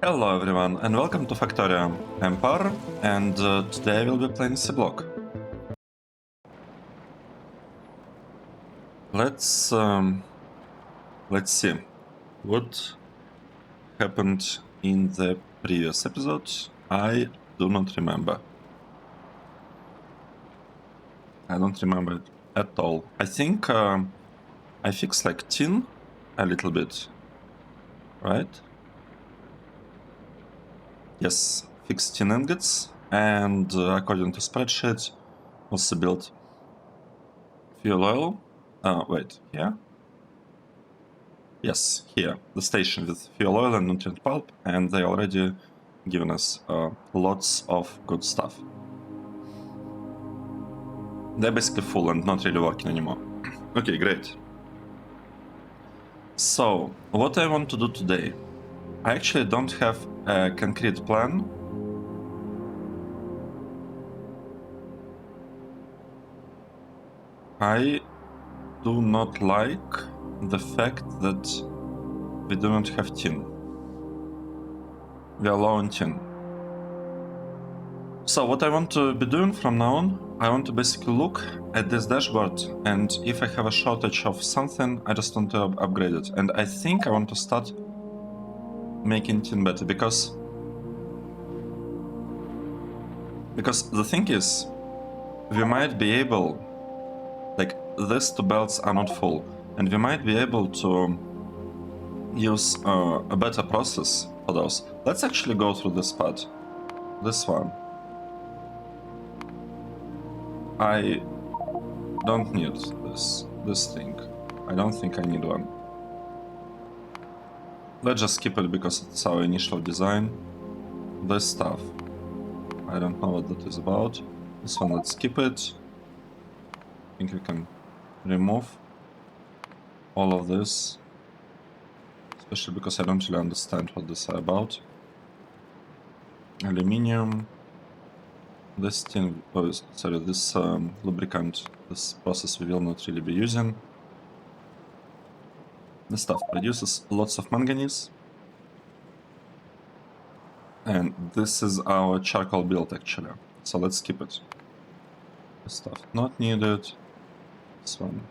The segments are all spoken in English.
Hello everyone and welcome to Factorio. I'm Par and today I will be playing Seablock. Let's see what happened in the previous episode. I do not remember. I don't remember it at all. I think I fixed like tin a little bit, right? Yes, fixed tin ingots, and according to spreadsheet, also built fuel oil. Wait, yeah? Yes, here, the station with fuel oil and nutrient pulp, and they already given us lots of good stuff. They're basically full and not really working anymore. Okay, great. So, what I want to do today, I actually don't have a concrete plan. I do not like the fact that we do not have tin. We are low on tin. So what I want to be doing from now on, I want to basically look at this dashboard, and if I have a shortage of something, I just want to upgrade it. And I think I want to start making tin better, because the thing is, we might be able, like, these two belts are not full, and we might be able to use a better process for those. Let's actually go through this part. This one. I don't need this thing. I don't think I need one. Let's just skip it because it's our initial design. This stuff, I don't know what that is about. This one, let's skip it. I think we can remove all of this, especially because I don't really understand what this is about. Aluminium. This tin, oh, sorry, this lubricant, this process we will not really be using. This stuff produces lots of manganese. And this is our charcoal build, actually. So let's skip it. This stuff not needed. This one.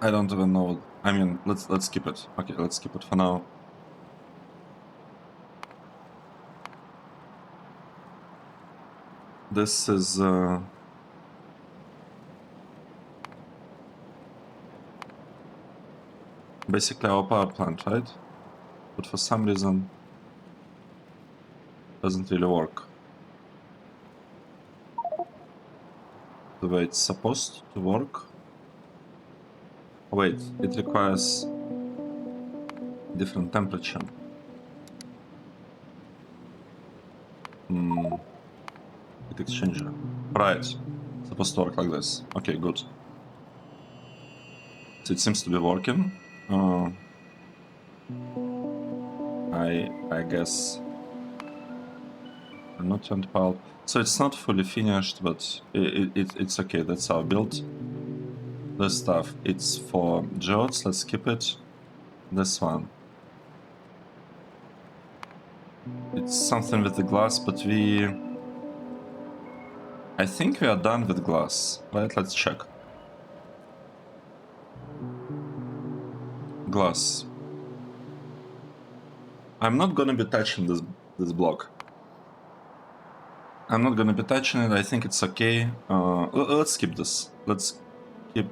I don't even know. I mean, let's skip it. Okay, let's skip it for now. This is basically our power plant, right? But for some reason, doesn't really work the way it's supposed to work. Wait, it requires different temperature. Heat exchanger. Right. Supposed to work like this. Okay, good. So it seems to be working. I guess nutrient pulp. So it's not fully finished, but it's okay. That's our build. This stuff, it's for geodes. Let's skip it. This one. It's something with the glass, but I think we are done with glass. Right, let's check. Glass. I'm not gonna be touching this block. I'm not gonna be touching it. I think it's okay. Let's skip this. Let's keep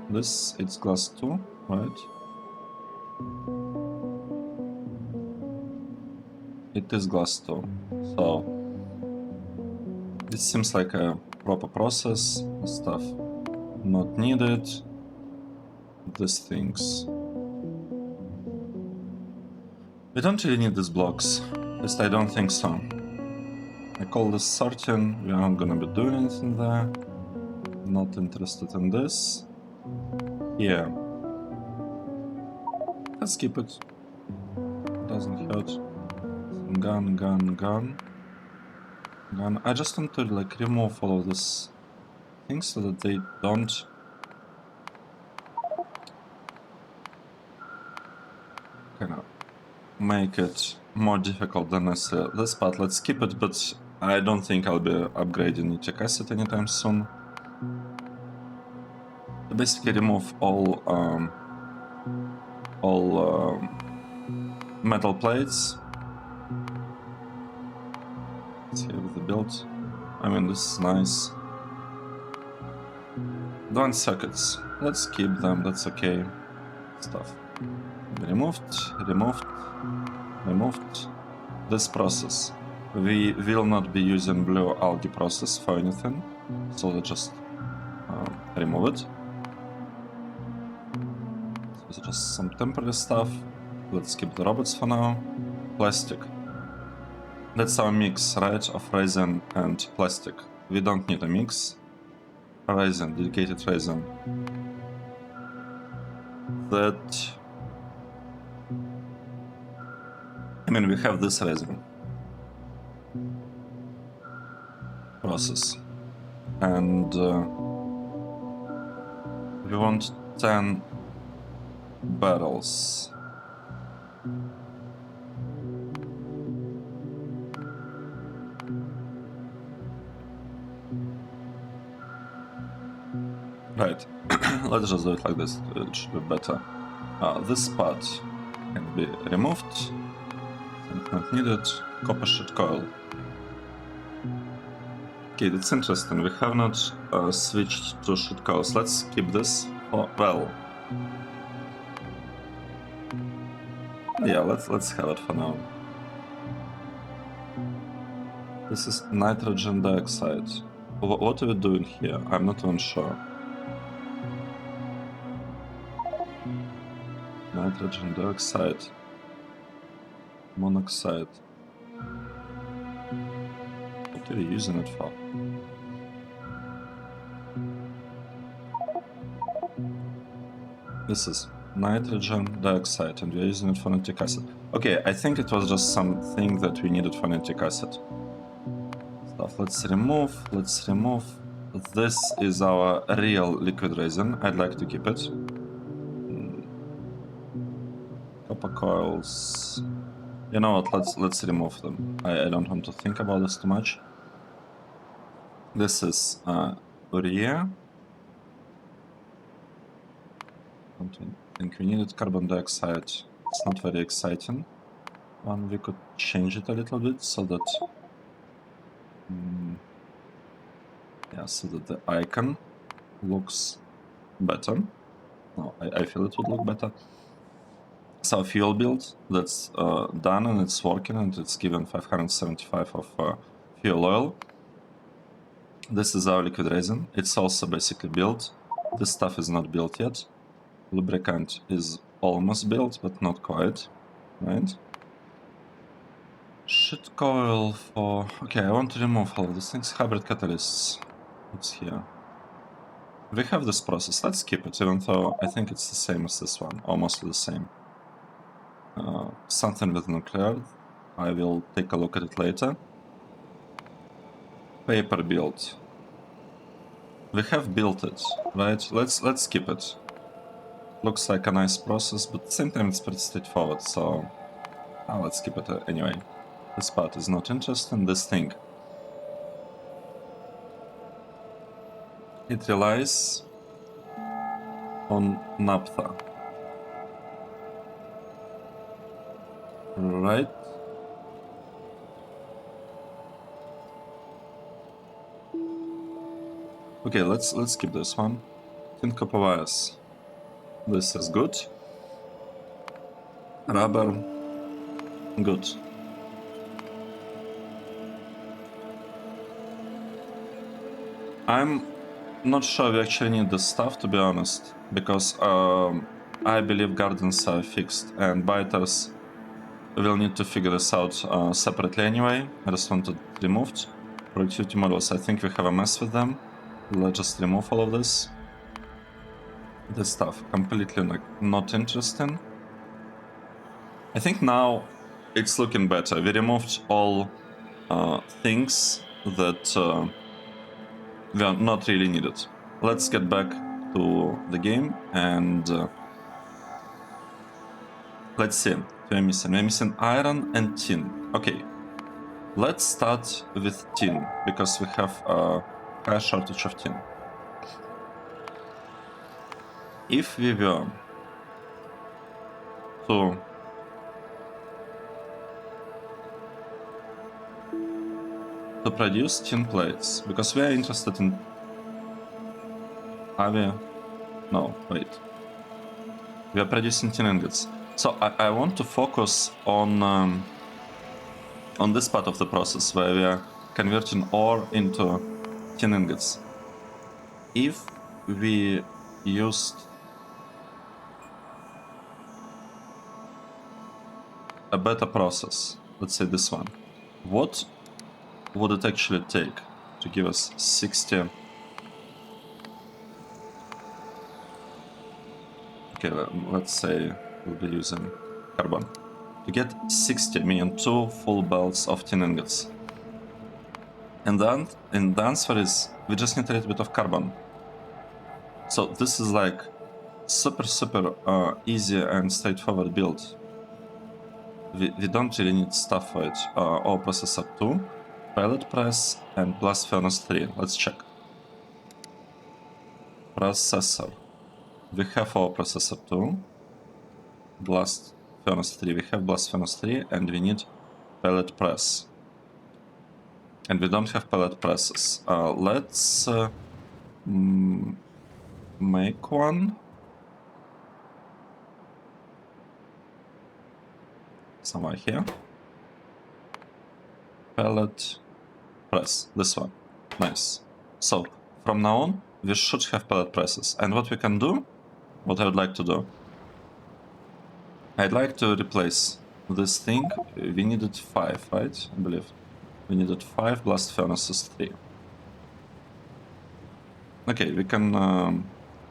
this. It's glass 2, right? It is glass 2. So this seems like a proper process. Stuff not needed. These things. We don't really need these blocks. At least I don't think so. I call this sorting. We aren't gonna be doing anything there. Not interested in this. Yeah. Let's keep it. Doesn't hurt. Gun. I just want to like remove all of this things so that they don't kind of make it more difficult than necessary. This part, let's keep it, but I don't think I'll be upgrading nitric acid anytime soon. Basically remove all metal plates. Let's see with the build. I mean, this is nice. Advanced circuits. Let's keep them, that's okay. Stuff. Removed. This process. We will not be using blue algae process for anything, so let's just remove it. So it's just some temporary stuff. Let's keep the robots for now. Plastic. That's our mix, right, of resin and plastic. We don't need a mix. Resin, dedicated resin. That... I mean, we have this resin process. And we want 10 barrels. Right, let's just do it like this, it should be better. This part can be removed, not needed. Copper sheet coil. Okay, that's interesting, we have not switched to sheet coils. Let's keep this for, well... Yeah, let's have it for now. This is nitrogen dioxide. What are we doing here? I'm not even sure. Nitrogen dioxide, monoxide. What are you using it for? This is nitrogen dioxide and we're using it for nitric acid. Okay, I think it was just something that we needed for nitric acid. Stuff. Let's remove. This is our real liquid resin. I'd like to keep it. Copper coils. You know what? Let's remove them. I don't want to think about this too much. This is urea. Don't think we needed carbon dioxide. It's not very exciting. We could change it a little bit so that yeah, so that the icon looks better. No, I feel it would look better. So fuel build, that's done and it's working and it's given 575 of fuel oil. This is our liquid resin. It's also basically built. This stuff is not built yet. Lubricant is almost built, but not quite, right? Sheet coil for... Okay, I want to remove all of these things. Hybrid catalysts. What's here? We have this process. Let's keep it, even though I think it's the same as this one. Almost the same. Something with nuclear. I will take a look at it later. Paper build. We have built it, right? Let's keep it. Looks like a nice process, but at the same time it's pretty straightforward, so let's keep it anyway. This part is not interesting. This thing. It relies on naphtha. Right? Okay, let's keep this one. Tin copper wires. This is good. Rubber. Good. I'm not sure we actually need this stuff, to be honest, because I believe gardens are fixed and biters will need to figure this out separately anyway. I just want it removed. Productivity models, I think we have a mess with them. Let's just remove all of this. This stuff, completely like not interesting. I think now it's looking better. We removed all things that were not really needed. Let's get back to the game and let's see. We're missing iron and tin. Okay, let's start with tin, because we have a high shortage of tin. If we were to produce tin plates, because we are interested in... Are we? No, wait. We are producing tin ingots. So I want to focus on this part of the process where we are converting ore into tin ingots. If we used a better process, let's say this one, what would it actually take to give us 60? Okay, let's say we'll be using carbon. To get 60, meaning 2 full belts of tin ingots. And then the answer is we just need a little bit of carbon. So this is like super easy and straightforward build. We don't really need stuff for it. Ore processor 2, pellet press, and blast furnace 3. Let's check. Processor. We have ore processor 2, blast furnace 3. We have blast furnace 3, and we need pellet press. And we don't have pellet presses. Let's make one. Somewhere here. Pellet press. This one. Nice. So from now on, we should have pellet presses. And what we can do, what I would like to do, I'd like to replace this thing. We needed 5, right? I believe. We needed 5 blast furnaces 3. Okay, we can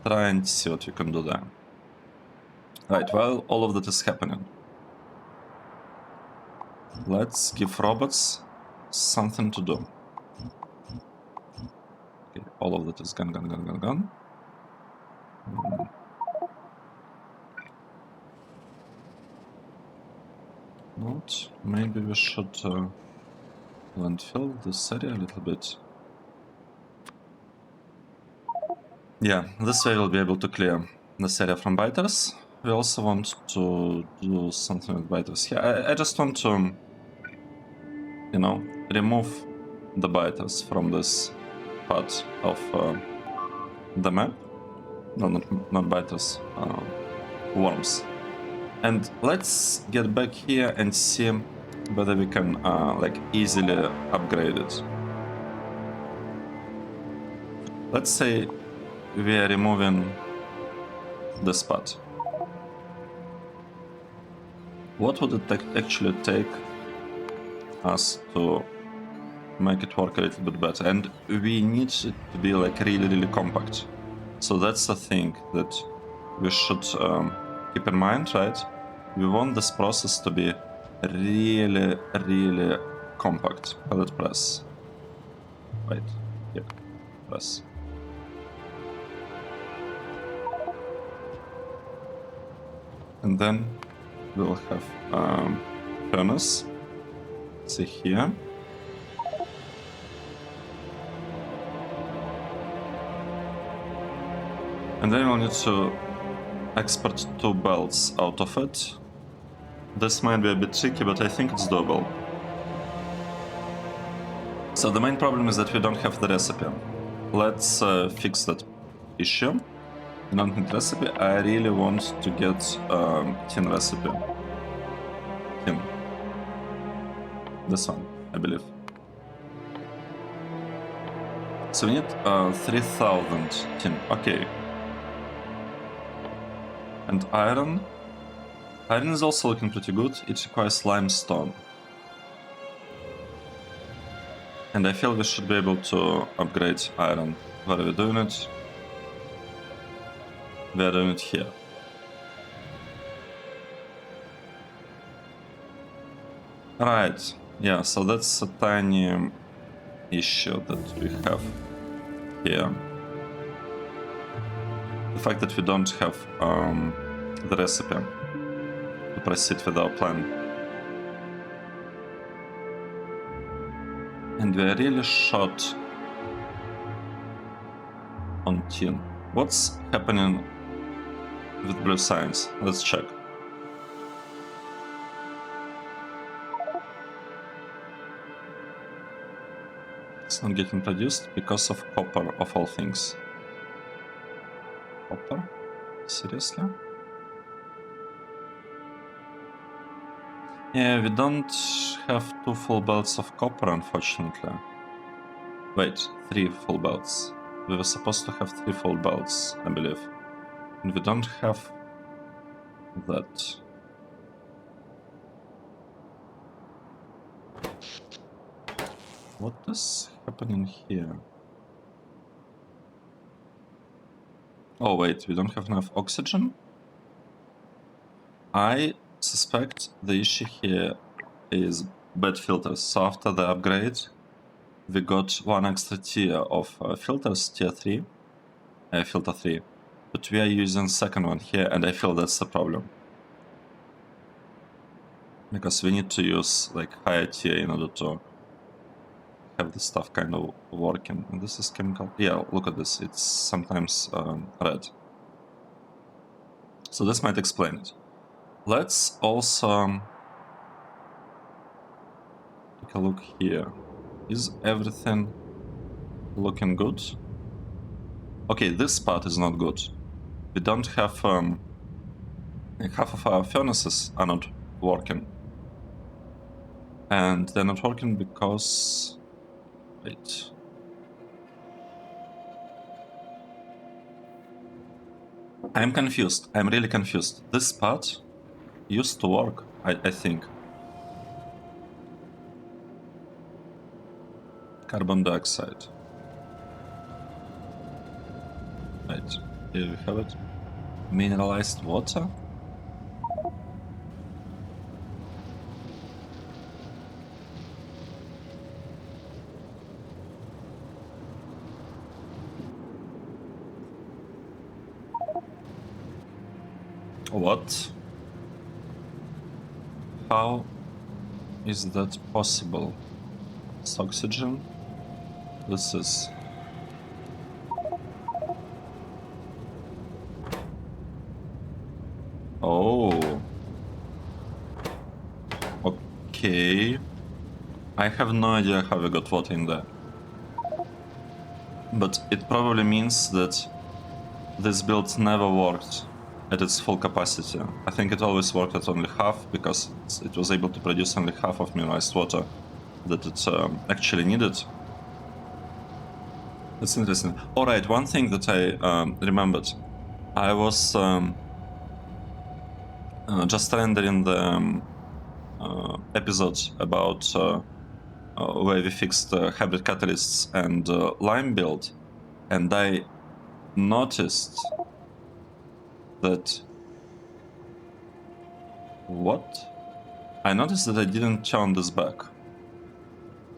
try and see what we can do there. Right, while all of that is happening, let's give robots something to do. Okay, all of that is gone. Not. Maybe we should landfill this area a little bit. Yeah, this way we'll be able to clear this area from biters. We also want to do something with biters here. I just want to, you know, remove the biters from this part of the map. No, not biters, worms. And let's get back here and see whether we can like easily upgrade it. Let's say we are removing this part. What would it actually take us to make it work a little bit better? And we need it to be like really compact. So that's the thing that we should keep in mind, right? We want this process to be really compact. Pellet press. Wait, yeah, press. And then we'll have furnace. See here. And then we'll need to export 2 belts out of it. This might be a bit tricky, but I think it's doable. So the main problem is that we don't have the recipe. Let's fix that issue. We don't need recipe. I really want to get tin recipe. Tin. This one, I believe. So we need 3000 tin. Okay. And iron. Iron is also looking pretty good. It requires limestone. And I feel we should be able to upgrade iron. Where are we doing it? We are doing it here. Right. Yeah, so that's a tiny issue that we have here. The fact that we don't have the recipe. to proceed with our plan. And we are really short on tin. What's happening with blue science? Let's check. It's not getting produced because of copper, of all things. Copper? Seriously? Yeah, we don't have 2 full belts of copper, unfortunately. Wait, 3 full belts. We were supposed to have 3 full belts, I believe. And we don't have that. What is happening here? Oh wait, we don't have enough oxygen? I suspect the issue here is bad filters. So after the upgrade, we got 1 extra tier of filters, tier 3, filter 3. But we are using second one here, and I feel that's the problem. Because we need to use like higher tier in order to have the stuff kind of working. And this is chemical. Yeah, look at this. It's sometimes red. So this might explain it. Let's also take a look here. Is everything looking good? Okay, this part is not good. We don't have half of our furnaces are not working. And they're not working because... Wait. I'm confused. I'm really confused. This part used to work, I think. Carbon dioxide. Right. Here we have it. Mineralized water? What? How is that possible? It's oxygen? This is... Oh. Okay. I have no idea how we got water in there. But it probably means that this build never worked at its full capacity. I think it always worked at only half, because it was able to produce only half of mineralized water that it actually needed. That's interesting. Alright, one thing that I remembered. I was just rendering the episode about where we fixed hybrid catalysts and lime build, and I noticed that... What? I noticed that I didn't turn this back.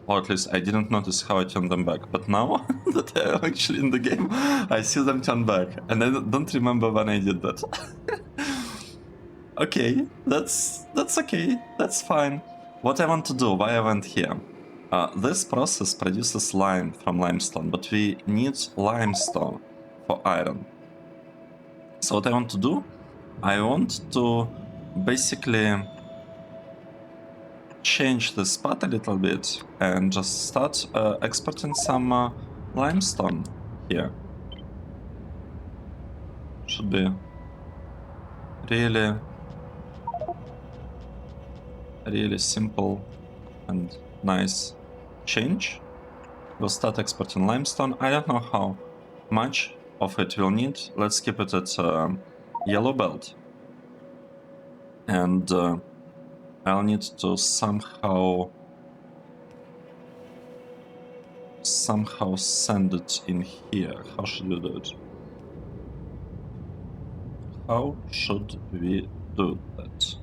Or at least I didn't notice how I turned them back. But now that I'm actually in the game, I see them turn back. And I don't remember when I did that. Okay, that's okay. That's fine. What I want to do, why I went here. This process produces lime from limestone, but we need limestone for iron. So what I want to do, I want to basically change the spot a little bit and just start exporting some limestone here. Should be really simple and nice change. We'll start exporting limestone. I don't know how much of it we'll need. Let's keep it at yellow belt. And I'll need to somehow send it in here. How should we do it? How should we do that?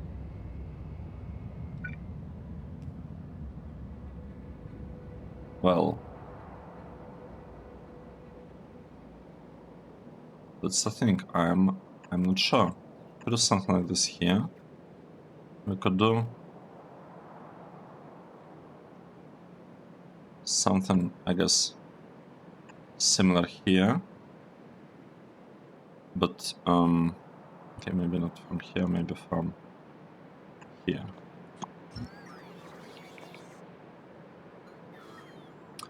Well, that's the thing. I'm not sure. Put something like this here. we could do something, I guess, similar here. But, okay, maybe not from here, maybe from here.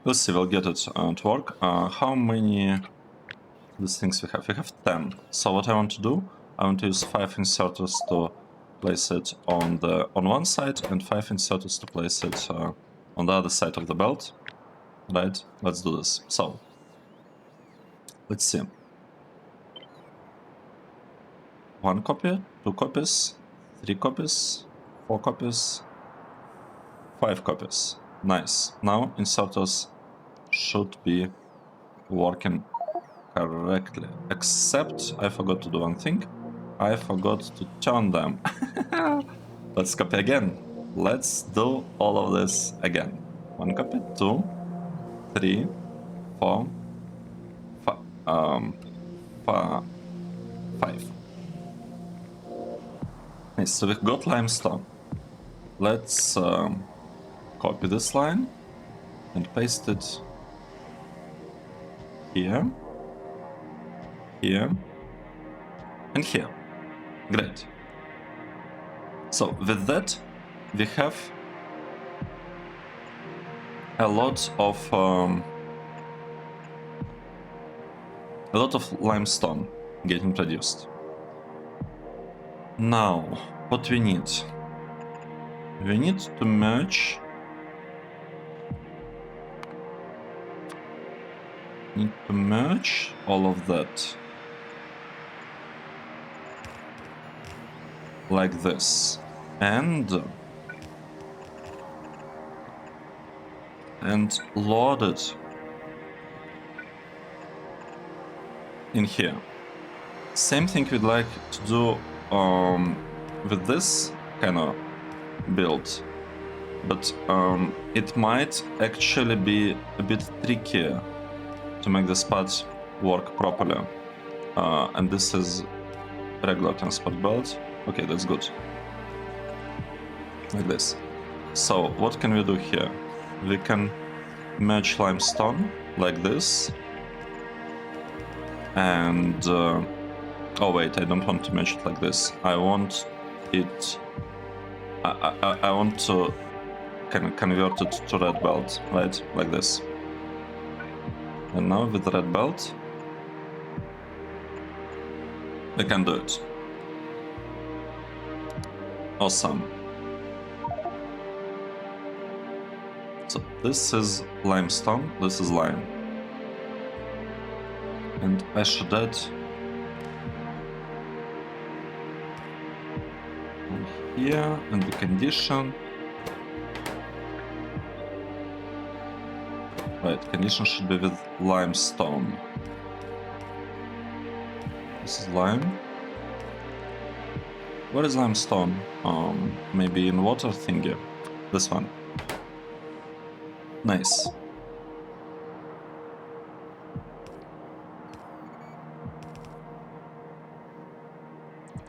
Let's see, we'll get it to work. How many these things we have? We have 10. So what I want to do, I want to use 5 inserters to place it on one side and 5 inserters to place it on the other side of the belt. Right? Let's do this. So let's see. 1 copy, 2 copies, 3 copies, 4 copies, 5 copies. Nice. Now inserters should be working correctly. Except I forgot to do one thing. I forgot to turn them. Let's copy again. Let's do all of this again. 1 copy, 2, 3, 4, 5. Nice, so we've got limestone. Let's copy this line and paste it here, here, and here. Great. So with that, we have a lot of limestone getting produced. Now, what we need? We need to merge. Need to merge all of that like this, and load it in here. Same thing we'd like to do with this kind of build, but it might actually be a bit trickier to make this part work properly. And this is regular transport belt. Okay, that's good. Like this. So what can we do here? We can merge limestone like this. And oh wait, I don't want to merge it like this. I want it. I want to kind of convert it to red belt, right? Like this. And now with the red belt, I can do it. Awesome. So this is limestone, this is lime. And I should add here, and the condition. Right, condition should be with limestone. This is lime. Where is limestone? Maybe in water thingy. This one. Nice.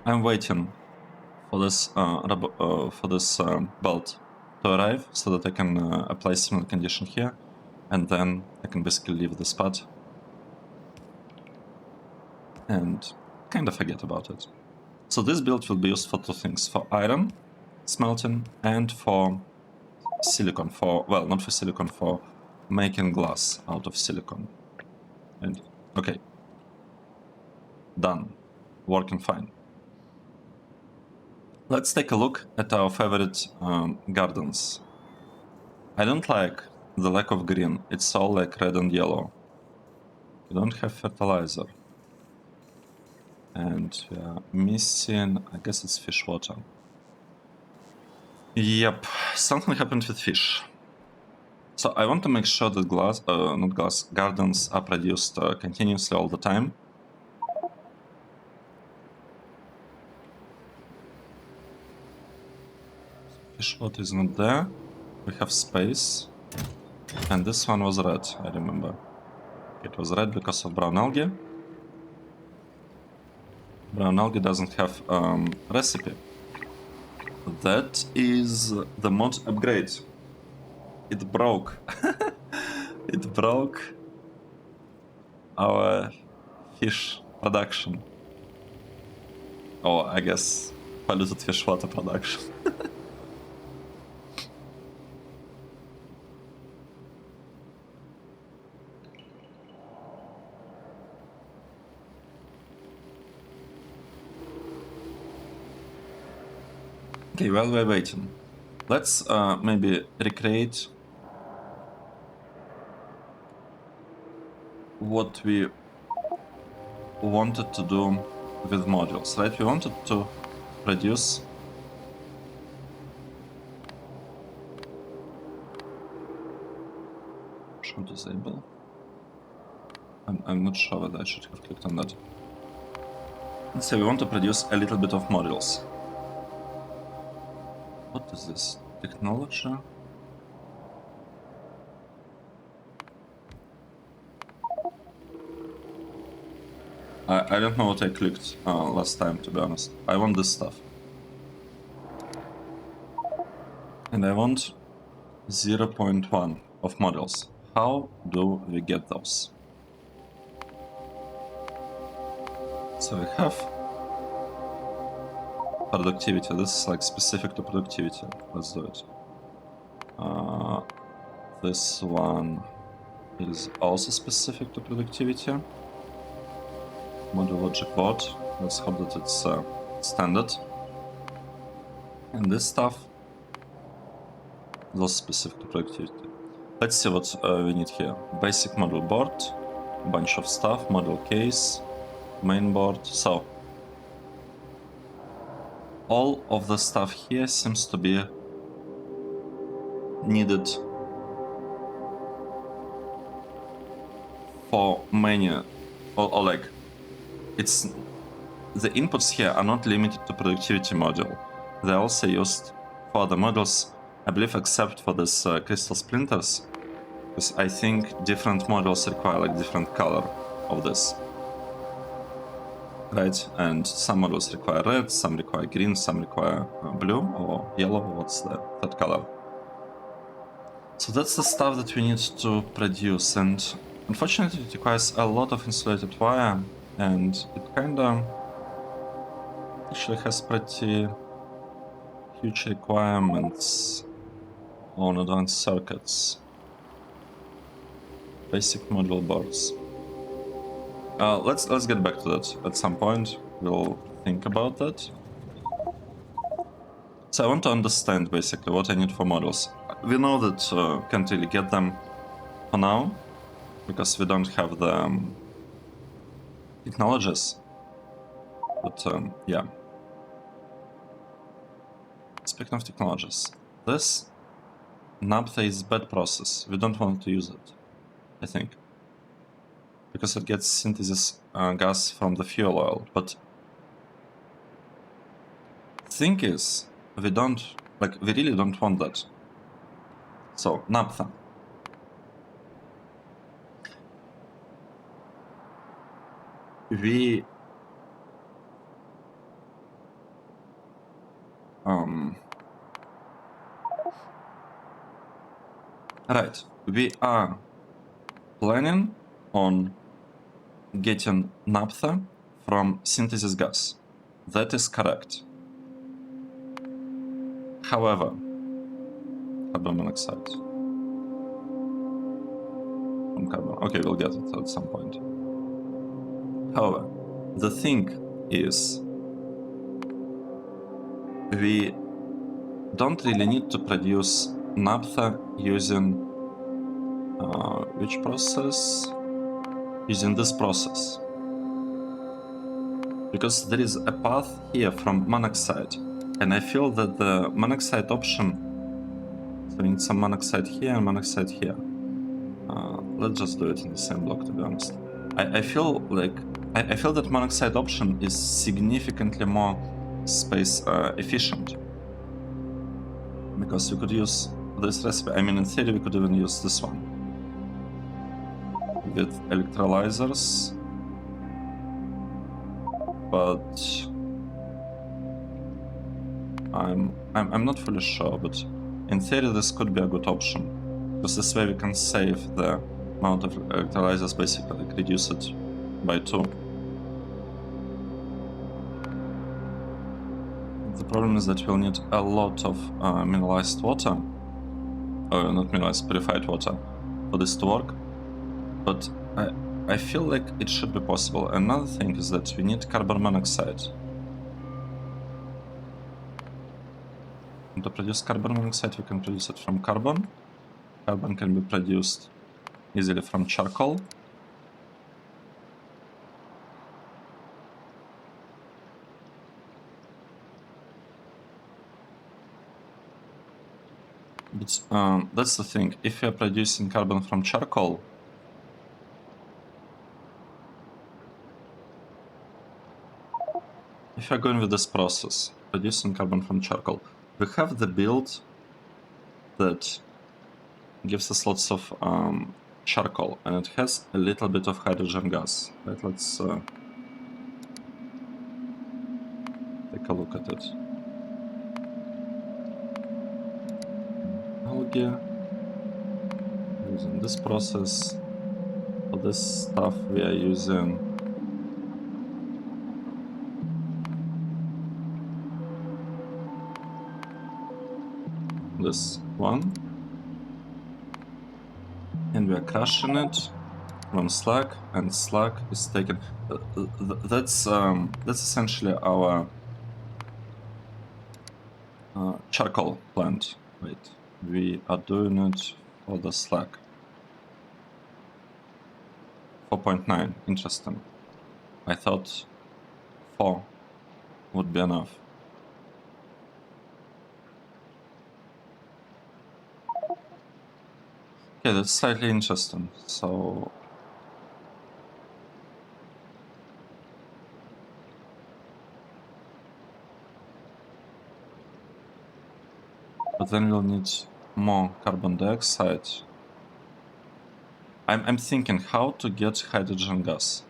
I'm waiting for this belt to arrive so that I can apply similar condition here, and then I can basically leave the spot and kind of forget about it. So this build will be used for 2 things: for iron smelting and for silicon. For, well, not for silicon, for making glass out of silicon. And okay, done, working fine. Let's take a look at our favorite gardens. I don't like the lack of green. It's all like red and yellow. We don't have fertilizer. And we are missing, I guess it's fish water. Yep, something happened with fish. So I want to make sure that gardens are produced continuously all the time. Fish water is not there. We have space. And this one was red, I remember. It was red because of brown algae. Brown algae doesn't have recipe. That is the mod upgrade. It broke. It broke our fish production. Oh, I guess polluted fish water production. Okay, while we're waiting, let's maybe recreate what we wanted to do with modules, right? We wanted to produce show disable. I'm not sure whether I should have clicked on that. Let's say we want to produce a little bit of modules. What is this? Technology? I don't know what I clicked last time, to be honest. I want this stuff. And I want 0.1 of models. How do we get those? So we have productivity. This is like specific to productivity. Let's do it. This one is also specific to productivity. Module logic board. Let's hope that it's standard. And this stuff is also specific to productivity. Let's see what we need here. Basic model board, a bunch of stuff, model case, main board. So all of the stuff here seems to be needed for many, or like it's the inputs here are not limited to productivity module. They're also used for other models, I believe, except for this crystal splinters, because I think different models require like different color of this. Right, and some models require red, some require green, some require blue or yellow. What's the third color? So that's the stuff that we need to produce, and unfortunately it requires a lot of insulated wire, and it kinda actually has pretty huge requirements on advanced circuits. Basic module boards. Let's get back to that at some point. We'll think about that. So I want to understand basically what I need for models. We know that can't really get them for now because we don't have the technologies. But yeah. Speaking of technologies, this naphtha is bad process. We don't want to use it, I think, because it gets synthesis gas from the fuel oil. But thing is, we really don't want that. So naphtha. We right. We are planning on getting naphtha from synthesis gas. That is correct. However, carbon monoxide from carbon. Okay, we'll get it at some point. However, the thing is, we don't really need to produce naphtha using which process? Using this process. Because there is a path here from monoxide, and I feel that the monoxide option, so we need some monoxide here and monoxide here. Let's just do it in the same block, to be honest. I feel that monoxide option is significantly more space efficient, because we could use this recipe. I mean, in theory, we could even use this one with electrolyzers, but I'm not fully sure, but in theory this could be a good option, because this way we can save the amount of electrolyzers, basically like reduce it by 2. The problem is that we'll need a lot of mineralized water, or not mineralized, purified water, for this to work, but I feel like it should be possible. Another thing is that we need carbon monoxide. And to produce carbon monoxide, we can produce it from carbon. Carbon can be produced easily from charcoal. But that's the thing. If we are producing carbon from charcoal, if we are going with this process, producing carbon from charcoal, we have the build that gives us lots of charcoal, and it has a little bit of hydrogen gas. Right, let's take a look at it. Algae. Using this process. For this stuff we are using this one, and we are crushing it from slag, and slag is taken. That's essentially our charcoal plant. Wait, we are doing it for the slag. 4.9, interesting. I thought 4 would be enough. Okay, that's slightly interesting. So but then we'll need more carbon dioxide. I'm thinking how to get hydrogen gas,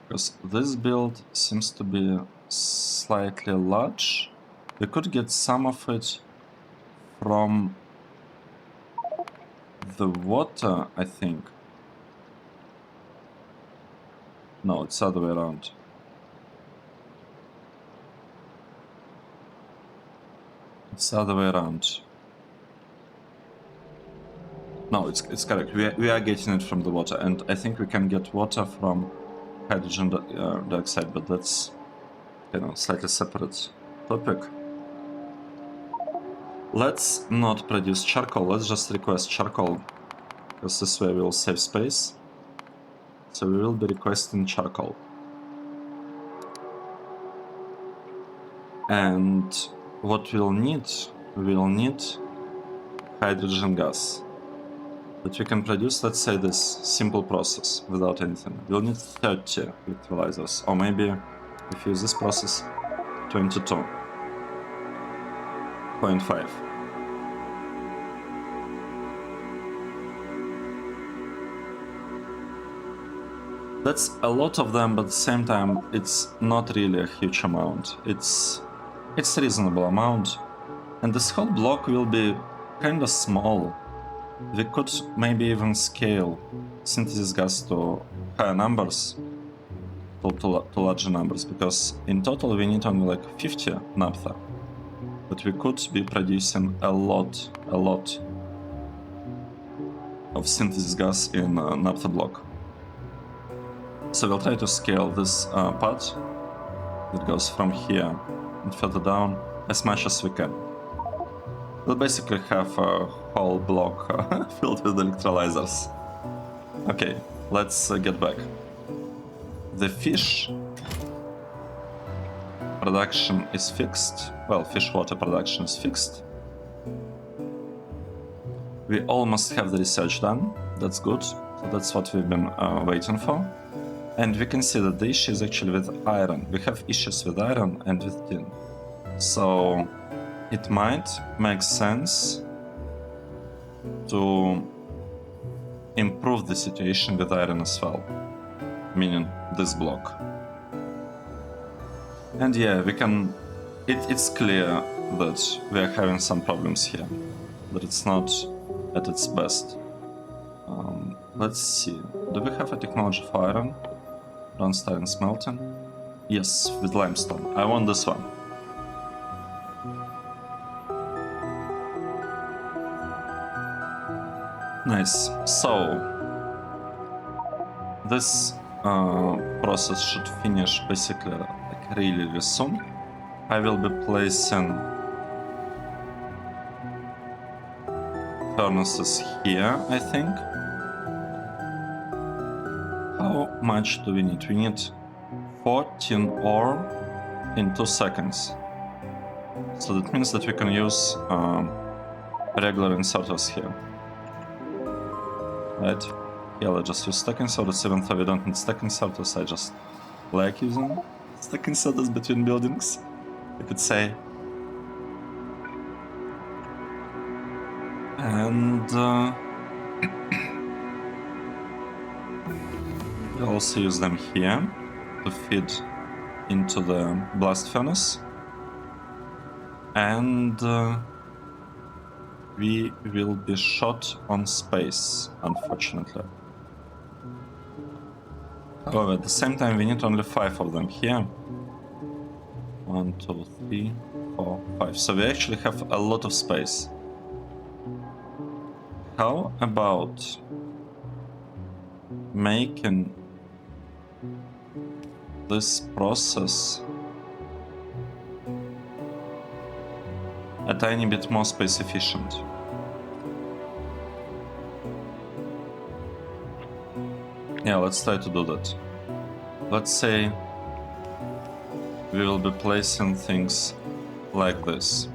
because this build seems to be slightly large. We could get some of it from the water, I think. No, it's the other way around. It's the other way around. No, it's correct. We are getting it from the water, and I think we can get water from hydrogen dioxide, but that's, you know, slightly separate topic. Let's not produce charcoal. Let's just request charcoal, because this way we will save space. So we will be requesting charcoal. And what we'll need hydrogen gas. That we can produce, let's say, this simple process without anything. We'll need 30 electrolyzers, or maybe if you use this process, 22.5. That's a lot of them, but at the same time, it's not really a huge amount. It's a reasonable amount, and this whole block will be kind of small. We could maybe even scale synthesis gas to higher numbers, to larger numbers, because in total we need only like 50 naphtha. But we could be producing a lot of synthesis gas in naphtha block. So we'll try to scale this part that goes from here and further down as much as we can. We'll basically have a whole block filled with electrolyzers. Okay, let's get back. The fish production is fixed. Well, fish water production is fixed. We almost have the research done. That's good. So that's what we've been waiting for. And we can see that the issue is actually with iron. We have issues with iron and with tin. So it might make sense to improve the situation with iron as well, meaning this block. And yeah, we can it's clear that we are having some problems here, that it's not at its best. Let's see. Do we have a technology for iron? Bronze smelting? Yes, with limestone. I want this one. Nice. So this process should finish basically like really soon. I will be placing furnaces here, I think. How much do we need? We need 14 ore in 2 seconds. So that means that we can use regular inserters here. Right? Yeah, let's just use stack inserters, even though we don't need stack inserters, I just like using stack inserters between buildings, you could say. And we also use them here to feed into the blast furnace. And we will be short on space, unfortunately. However, at the same time, we need only 5 of them here. 1, 2, 3, 4, 5. So we actually have a lot of space. How about making this process a tiny bit more space efficient? Yeah, let's try to do that. Let's say we will be placing things like this.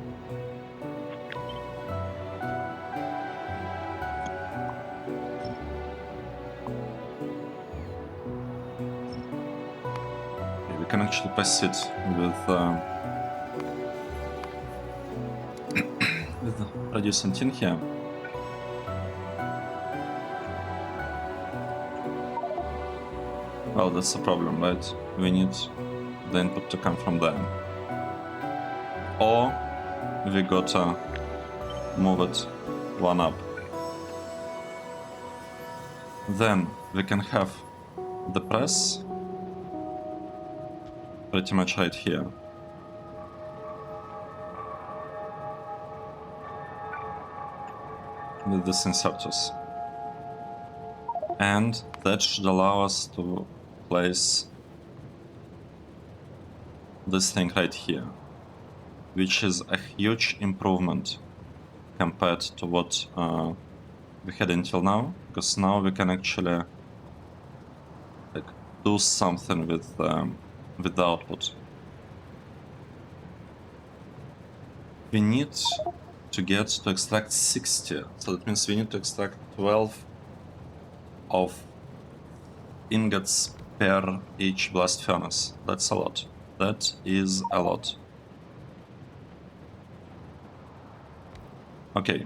Okay, we can actually pass it with producing tin here. Well, that's the problem, right? We need the input to come from there. Or we gotta move it one up. Then we can have the press pretty much right here. With these inserters. And that should allow us to place this thing right here, which is a huge improvement compared to what we had until now, because now we can actually like do something with the output. We need to get to extract 60, so that means we need to extract 12 of ingots per each blast furnace. That's a lot. That is a lot. Okay,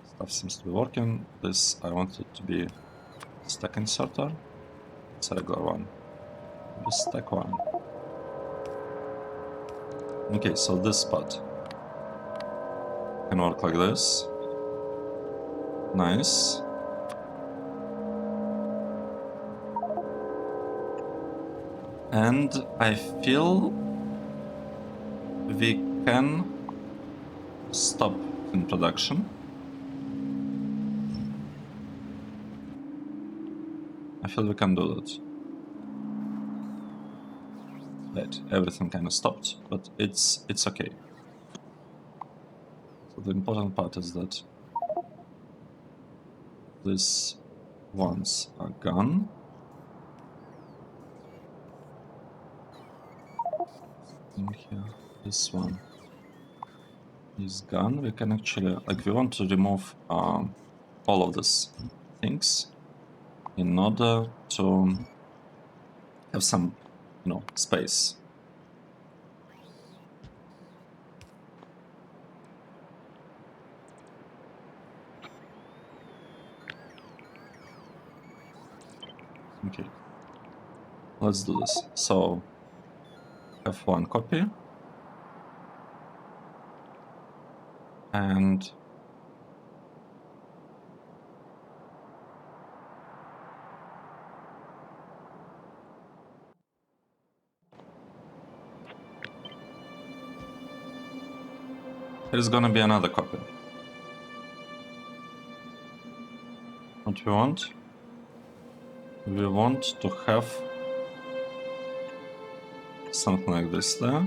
stuff seems to be working. This I want it to be stack inserter. It's a regular one. Just stack one. Okay, so this part can work like this. Nice. And I feel we can stop in production. I feel we can do that. Right, everything kind of stopped, but it's okay. So the important part is that these ones are gone. In here, this one is gone. We can actually, like, we want to remove all of these things in order to have some, you know, space. Okay, let's do this. So have one copy. and there's gonna be another copy. What we want? We want to have something like this there.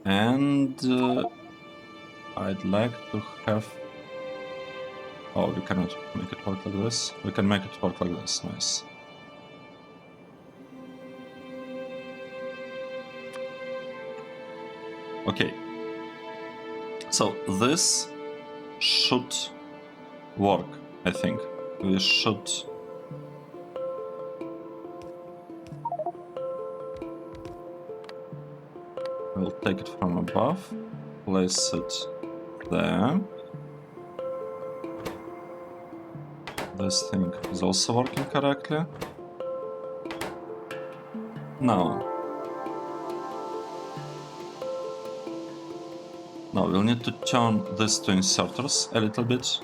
And I'd like to have... Oh, we cannot make it work like this. We can make it work like this. Nice. Okay. So this should work, I think. We should... We'll take it from above, place it there. This thing is also working correctly. No. No, we'll need to turn this to inserters a little bit.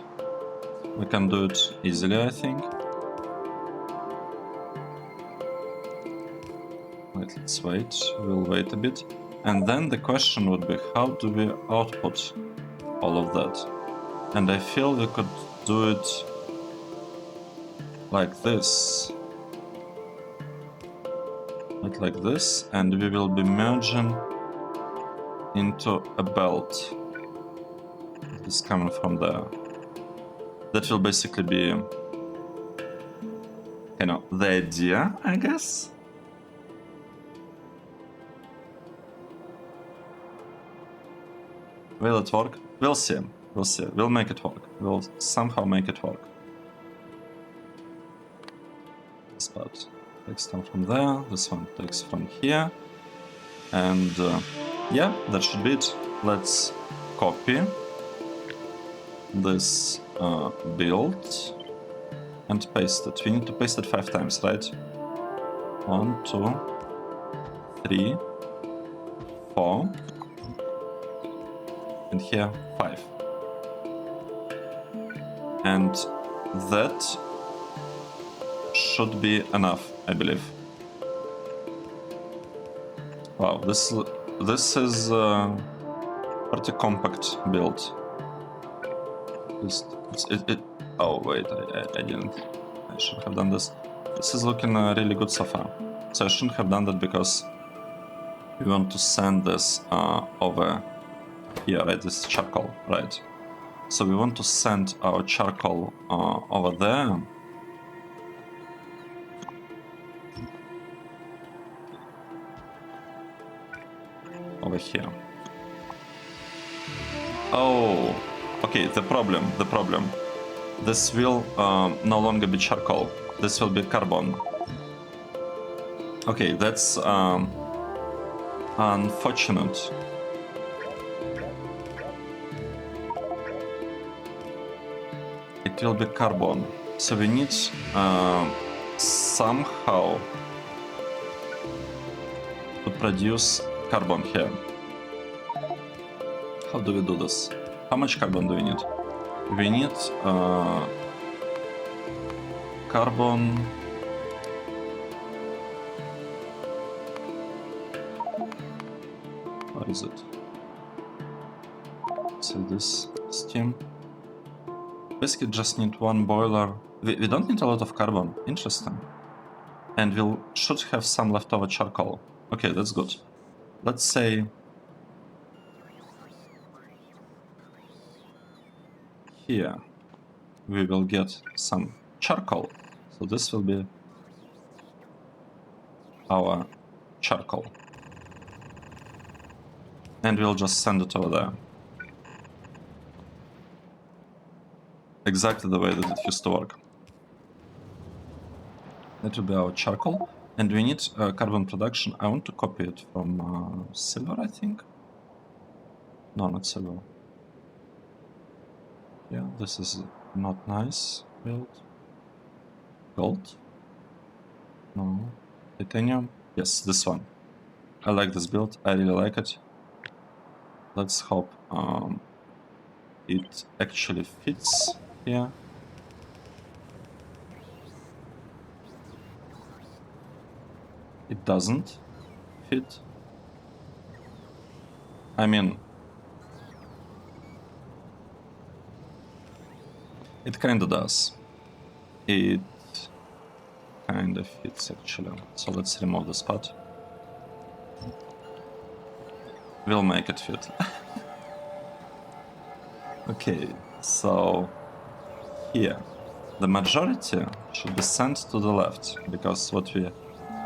We can do it easily, I think. Right, let's wait. We'll wait a bit. And then the question would be, how do we output all of that? And I feel we could do it like this. Not like this, and we will be merging into a belt that is coming from there. That will basically be, you know, the idea, I guess. Will it work? We'll see. We'll see. We'll make it work. We'll somehow make it work. This part takes them from there. This one takes from here. And yeah, that should be it. Let's copy this build and paste it. We need to paste it 5 times, right? 1, 2, 3, 4. And here 5. And that should be enough, I believe. Wow, this is a pretty compact build. Oh wait, I didn't. I should have done this. This is looking really good so far. So I shouldn't have done that because we want to send this over here, right? This is charcoal, right? So we want to send our charcoal over there. Over here. Oh, okay, the problem. This will no longer be charcoal. This will be carbon. Okay, that's unfortunate. It will be carbon. So we need somehow to produce carbon here. How do we do this? How much carbon do we need? We need carbon. What is it? So this steam. Basically just need 1 boiler. We don't need a lot of carbon. Interesting. And we should have some leftover charcoal. Okay, that's good. Let's say here we will get some charcoal. So this will be our charcoal. And we'll just send it over there. Exactly the way that it used to work. That will be our charcoal. And we need carbon production. I want to copy it from silver, I think. No, not silver. Yeah, this is not nice. Build. Gold? No. Titanium? Yes, this one. I like this build. I really like it. Let's hope it actually fits here. It doesn't fit. I mean, it kinda does. It kinda fits actually. So let's remove the spot. We'll make it fit. Okay, so here, the majority should be sent to the left, because what we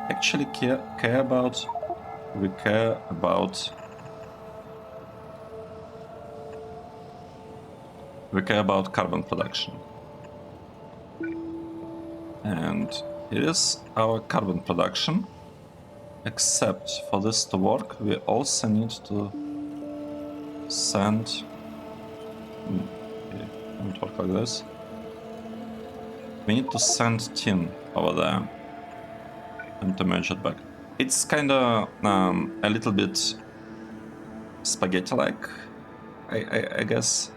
actually care about, we care about carbon production. And here is our carbon production, except for this to work, we also need to send... Okay, don't work like this. We need to send tin over there and to merge it back. It's kinda a little bit spaghetti-like, I guess.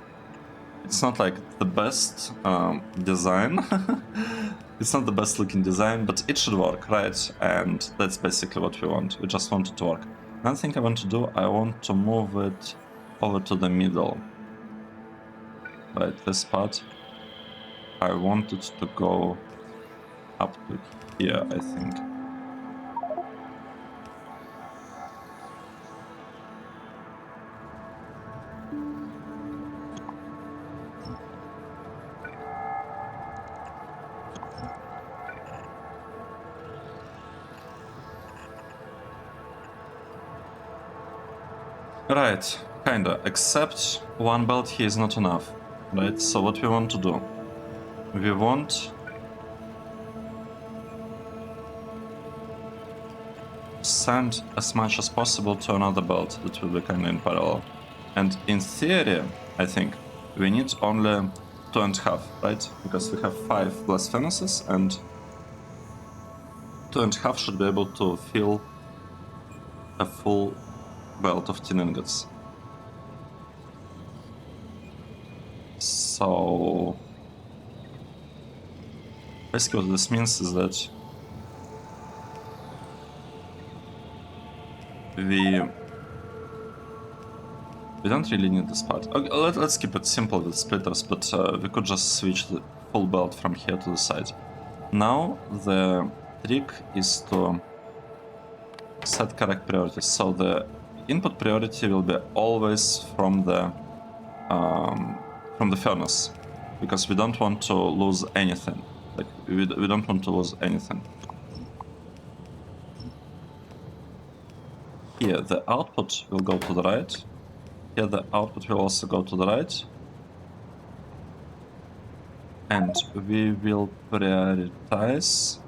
It's not like the best design. It's not the best looking design, but it should work, right? And that's basically what we want. We just want it to work. Another thing I want to do, I want to move it over to the middle. Right, this part. I want it to go up to here, I think. Right, kinda, except one belt here is not enough, right? So what we want to do, we want to send as much as possible to another belt that will be kinda in parallel. And in theory, I think, we need only 2.5, right? Because we have 5 blast furnaces, and 2.5 should be able to fill a full belt of tin ingots. So basically what this means is that we don't really need this part. Okay, let's keep it simple with splitters, but we could just switch the full belt from here to the side. Now the trick is to set correct priorities. So the input priority will be always from the furnace, because we don't want to lose anything. Like we don't want to lose anything. Here the output will go to the right. Here the output will also go to the right. And we will prioritize...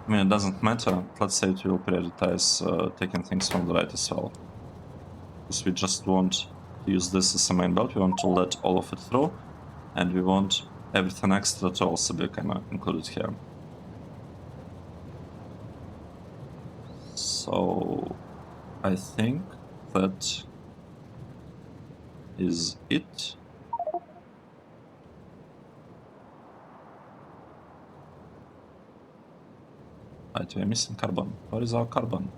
I mean, it doesn't matter. Let's say it will prioritize taking things from the right as well. Because we just want to use this as a main belt. We want to let all of it through. And we want everything extra to also be kind of included here. So I think that is it. Right, we are missing carbon. Where is our carbon?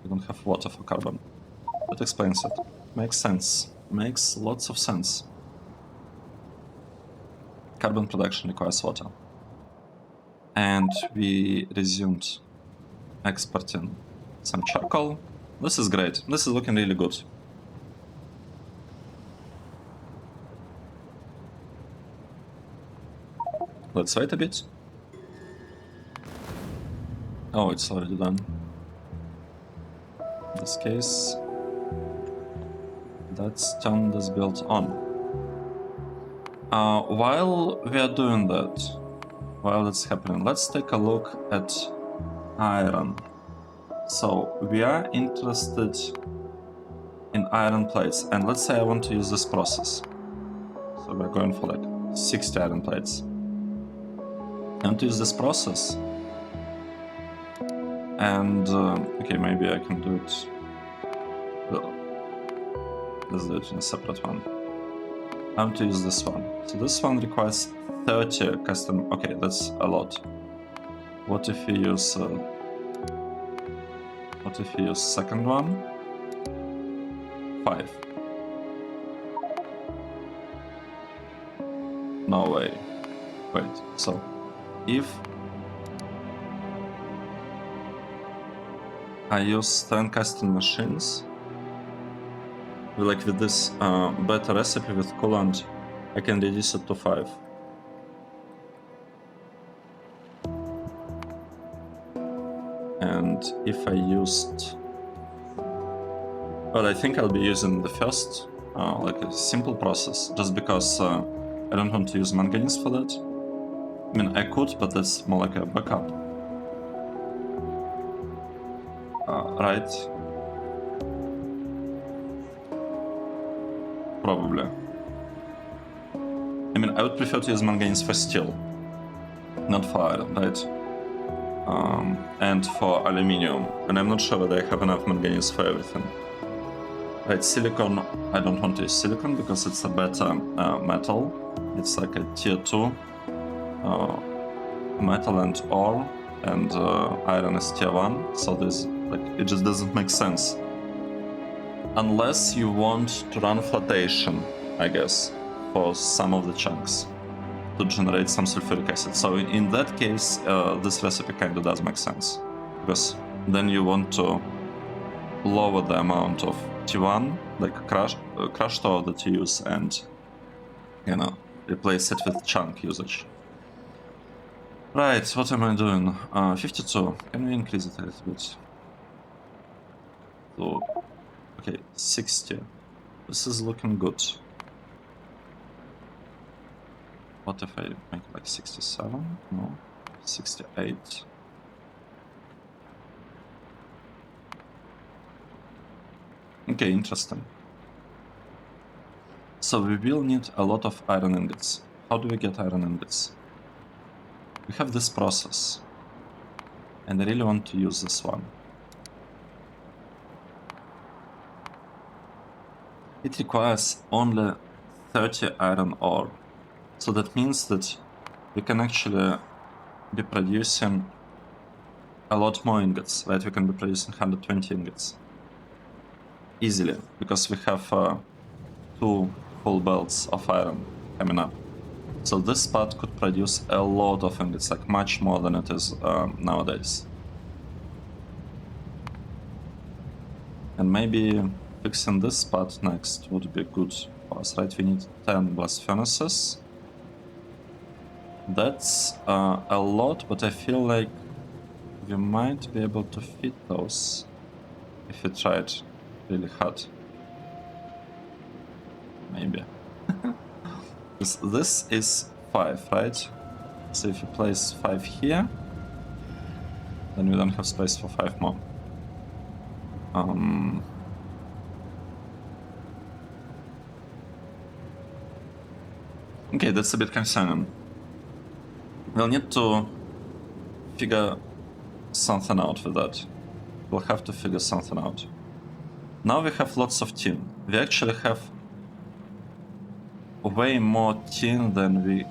We don't have water for carbon. That explains it. Makes sense. Makes lots of sense. Carbon production requires water. And we resumed exporting some charcoal. This is great. This is looking really good. Let's wait a bit. Oh, it's already done. In this case, let's turn this build on. While we are doing that, while it's happening, let's take a look at iron. So we are interested in iron plates, and let's say I want to use this process. So we're going for like 60 iron plates. I want to use this process And okay, maybe I can do it. Well, let's do it in a separate one. I want to use this one. So this one requires 30 custom. Okay, that's a lot. What if we use? What if we use second one? 5. No way. Wait. So if I use 10 custom machines, like with this better recipe with coolant, I can reduce it to 5. And if I used, well, I think I'll be using the first, like a simple process, just because I don't want to use manganese for that. I mean, I could, but that's more like a backup. Right? Probably. I mean, I would prefer to use manganese for steel, not for iron, right? And for aluminium, and I'm not sure whether I have enough manganese for everything. Right, silicon, I don't want to use silicon because it's a better metal. It's like a tier 2 metal and ore, and iron is tier 1, so this, like, it just doesn't make sense. Unless you want to run flotation, I guess, for some of the chunks to generate some sulfuric acid. So in that case, this recipe kind of does make sense, because then you want to lower the amount of T1, like crushed ore that you use, and, you know, replace it with chunk usage. Right, what am I doing? 52. Can we increase it a little bit? So, okay, 60. This is looking good. What if I make like 67? No, 68. Okay, interesting. So we will need a lot of iron ingots. How do we get iron ingots? We have this process, and I really want to use this one. It requires only 30 iron ore. So that means that we can actually be producing a lot more ingots, right? We can be producing 120 ingots easily, because we have 2 full belts of iron coming up. So this part could produce a lot of ingots, like much more than it is nowadays. And maybe fixing this part next would be good for us, right? We need 10 blast furnaces. That's a lot, but I feel like we might be able to fit those if we try it really hard. Maybe. This is 5, right? So if you place 5 here, then we don't have space for 5 more. Okay, that's a bit concerning. We'll need to figure something out with that. We'll have to figure something out. Now we have lots of tin. We actually have way more tin than we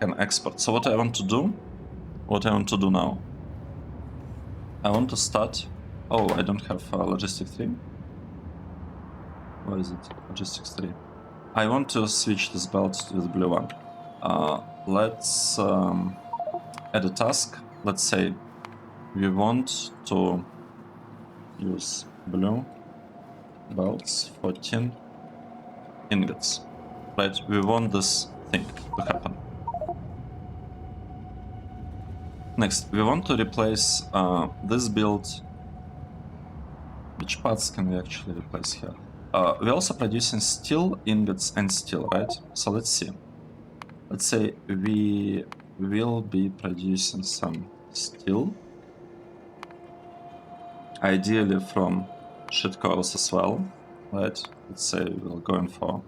can export. So what I want to do now, I want to start. Oh, I don't have logistics 3. Where is it? Logistics 3. I want to switch this belt to the blue one. Let's add a task. Let's say we want to use blue belts for tin ingots. Right, we want this thing to happen. Next, we want to replace this build. Which parts can we actually replace here? We're also producing steel ingots and steel, right? So let's see. Let's say we will be producing some steel. Ideally from shit coils as well, right? Let's say we're going for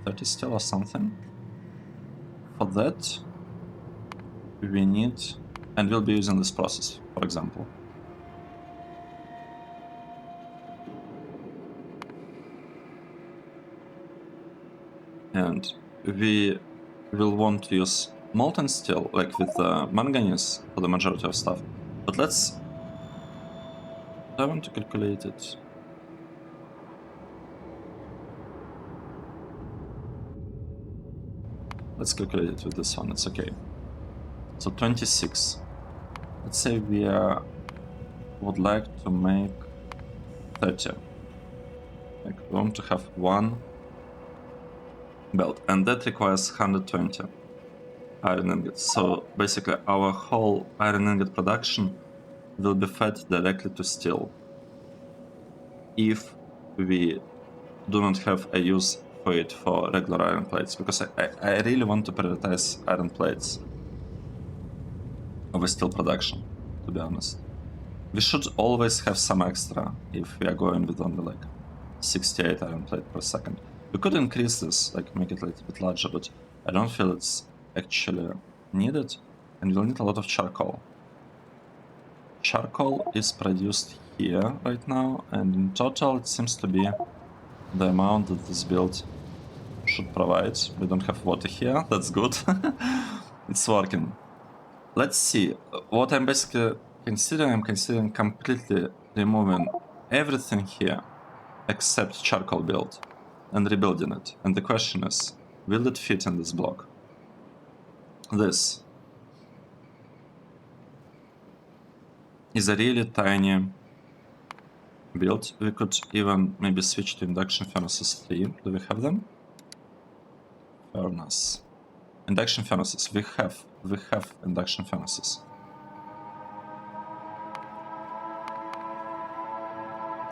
30 steel or something. For that, we need and we'll be using this process, for example. And we will want to use molten steel, like with manganese for the majority of stuff. But let's... I want to calculate it. Let's calculate it with this one, it's okay. So 26. Let's say we would like to make 30. Like we want to have one belt, and that requires 120 iron ingots. So basically our whole iron ingot production will be fed directly to steel if we do not have a use for it for regular iron plates, because I really want to prioritize iron plates over steel production, to be honest. We should always have some extra if we are going with only like 68 iron plate per second. We could increase this, like make it a little bit larger, but I don't feel it's actually needed, and we'll need a lot of charcoal. Charcoal is produced here right now, and in total it seems to be the amount that this build should provide. We don't have water here, that's good. It's working. Let's see, what I'm basically considering, I'm considering completely removing everything here except charcoal build and rebuilding it. And the question is, will it fit in this block? This is a really tiny build. We could even maybe switch to induction furnaces 3. Do we have them? Furnace. Induction furnaces. We have induction furnaces.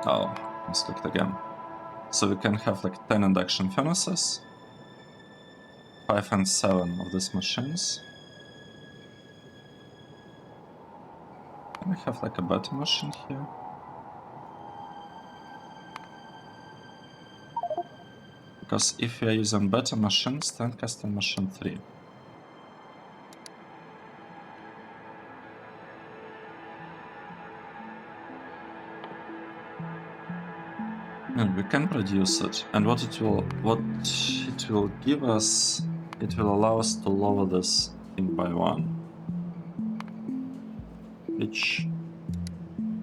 Oh, misclicked again. So we can have like 10 induction furnaces, 5 and 7 of these machines. Can we have like a better machine here? Because if we are using better machines, then custom machine 3. And we can produce it. And what it will give us, it will allow us to lower this thing by 1. Which,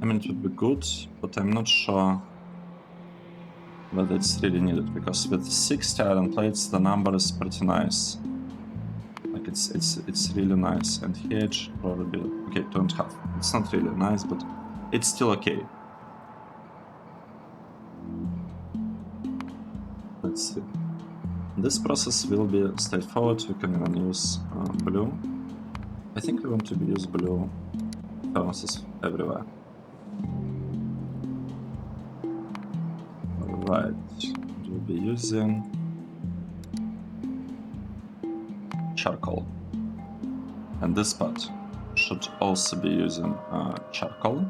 I mean, it would be good, but I'm not sure whether it's really needed, because with 60 iron plates the number is pretty nice. Like it's really nice, and here it should probably be okay. 2.5. It's not really nice, but it's still okay. Let's see. This process will be straightforward. We can even use blue. I think we want to use blue furnaces everywhere. Right, we'll be using charcoal, and this part should also be using charcoal.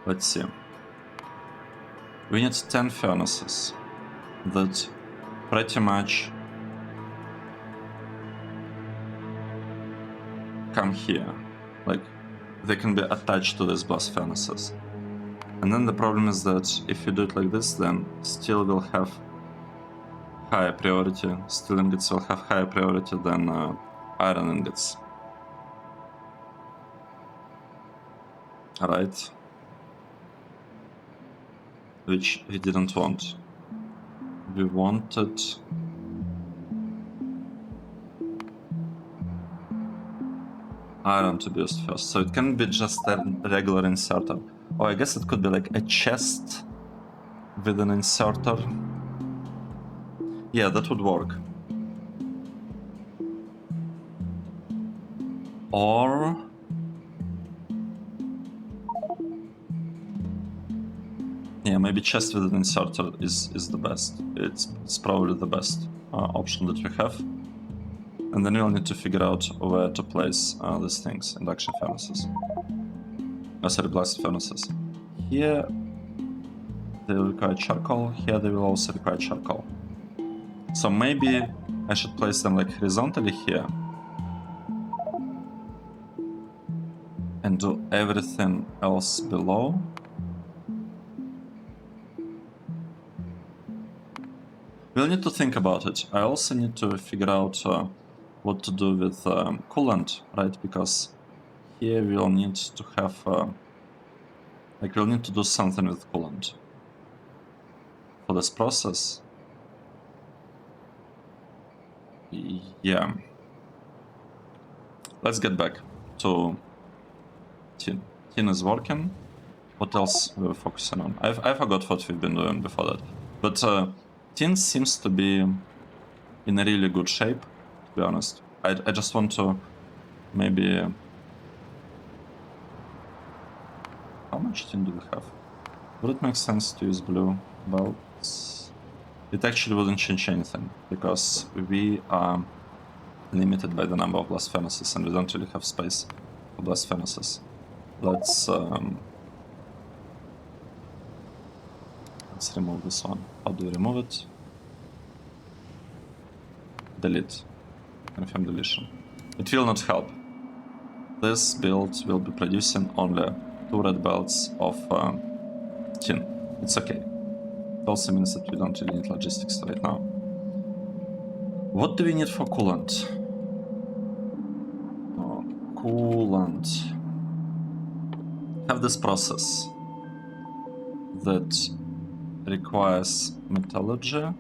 Let's see. We need 10 furnaces that pretty much come here, like they can be attached to these blast furnaces. And then the problem is that if you do it like this, then steel will have higher priority, steel ingots will have higher priority than iron ingots. Alright. Which we didn't want. We wanted... iron to be used first, so it can be just a regular inserter. Or I guess it could be like a chest with an inserter. Yeah, that would work. Or... yeah, maybe chest with an inserter is the best. It's probably the best option that we have. And then we'll need to figure out where to place these things, induction furnaces. Sorry, blast furnaces. Here they will require charcoal, here they will also require charcoal. So maybe I should place them like horizontally here and do everything else below. We'll need to think about it. I also need to figure out what to do with coolant, right? Because here we'll need to have, like we'll need to do something with coolant for this process. Yeah. Let's get back to tin. Tin is working. What else we're focusing on? I forgot what we've been doing before that. But tin seems to be in a really good shape, to be honest. I just want to maybe... How much tin do we have? Would it make sense to use blue belts? It actually wouldn't change anything, because we are limited by the number of blast furnaces, and we don't really have space for blast furnaces. Let's remove this one. How do we remove it? Delete. Confirm deletion. It will not help. This build will be producing only 2 red belts of tin. It's okay. It also means that we don't really need logistics right now. What do we need for coolant? Oh, coolant. Have this process that requires metallurgy,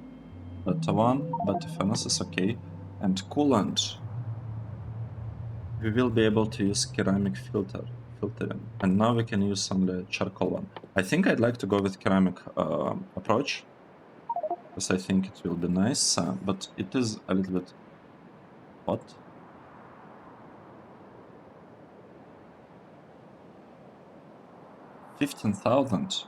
beta 1, beta furnace is okay, and coolant. We will be able to use ceramic filtering, and now we can use only charcoal one. I think I'd like to go with ceramic approach, because I think it will be nice, but it is a little bit... What? $15,000.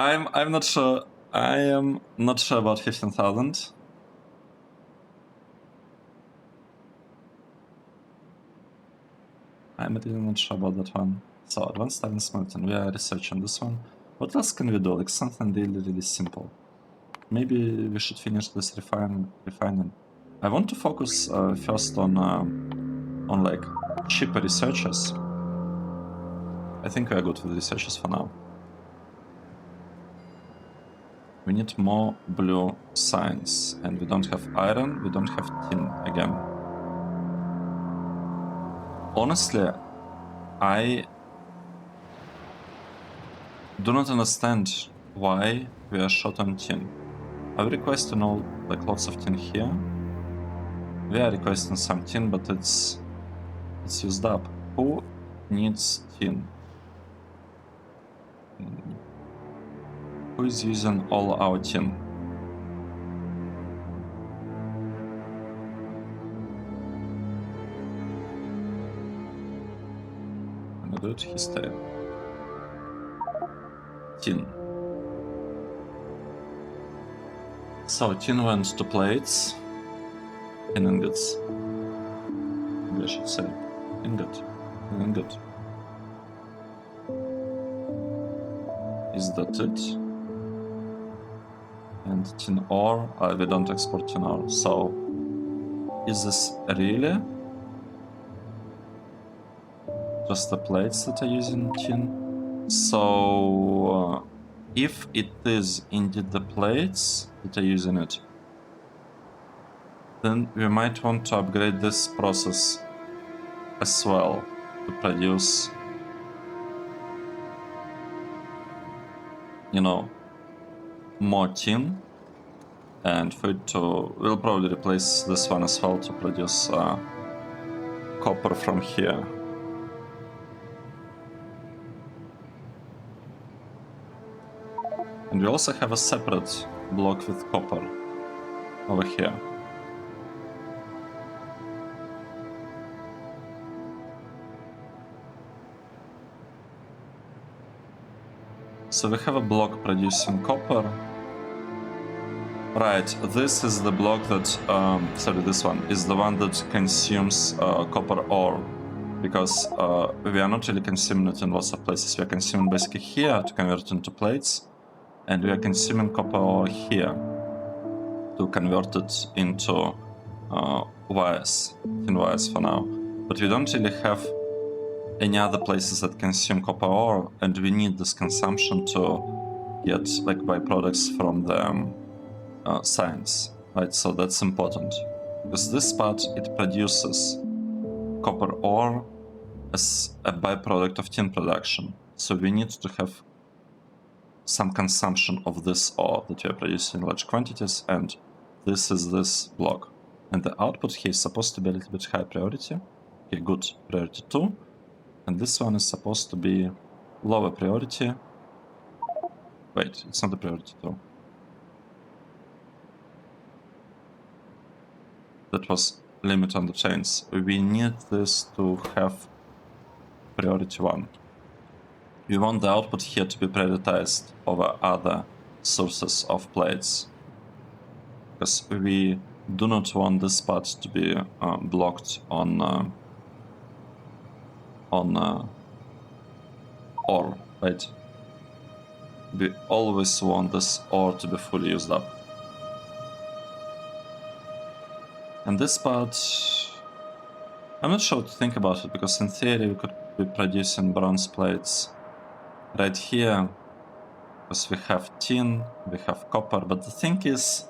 I'm not sure. I am not sure about 15,000. I'm really not sure about that one. So, advanced iron smelting, we are researching this one. What else can we do? Like something really simple. Maybe we should finish this refining. I want to focus first on like cheaper researchers. I think we are good with researchers for now. We need more blue science, and we don't have iron, we don't have tin again. Honestly, I do not understand why we are short on tin. I requested like lots of tin here. We are requesting some tin, but it's used up. Who needs tin? Who is using all our tin? I'm gonna do it history. Tin. So tin went to plates and ingots. Maybe I should say ingot. An ingot. Is that it? And tin ore, we don't export tin ore. So, is this really just the plates that are using tin? So, if it is indeed the plates that are using it, then we might want to upgrade this process as well to produce, you know, more tin, and for it to... We'll probably replace this one as well to produce copper from here. And we also have a separate block with copper over here. So we have a block producing copper. Right, this is the block that, sorry, this one is the one that consumes copper ore. because we are not really consuming it in lots of places. We are consuming basically here to convert it into plates, and we are consuming copper ore here to convert it into wires, thin wires for now. But we don't really have any other places that consume copper ore, and we need this consumption to get like byproducts from the science, right? So that's important, because this part, it produces copper ore as a byproduct of tin production. So we need to have some consumption of this ore that we are producing in large quantities, and this is this block. And the output here is supposed to be a little bit high priority. Okay, good, priority 2. And this one is supposed to be lower priority. Wait, it's not the priority 2. That was limit on the chains. We need this to have priority 1. We want the output here to be prioritized over other sources of plates, because we do not want this part to be blocked on ore, right? We always want this ore to be fully used up. And this part, I'm not sure what to think about it, because in theory we could be producing bronze plates right here, because we have tin, we have copper, but the thing is,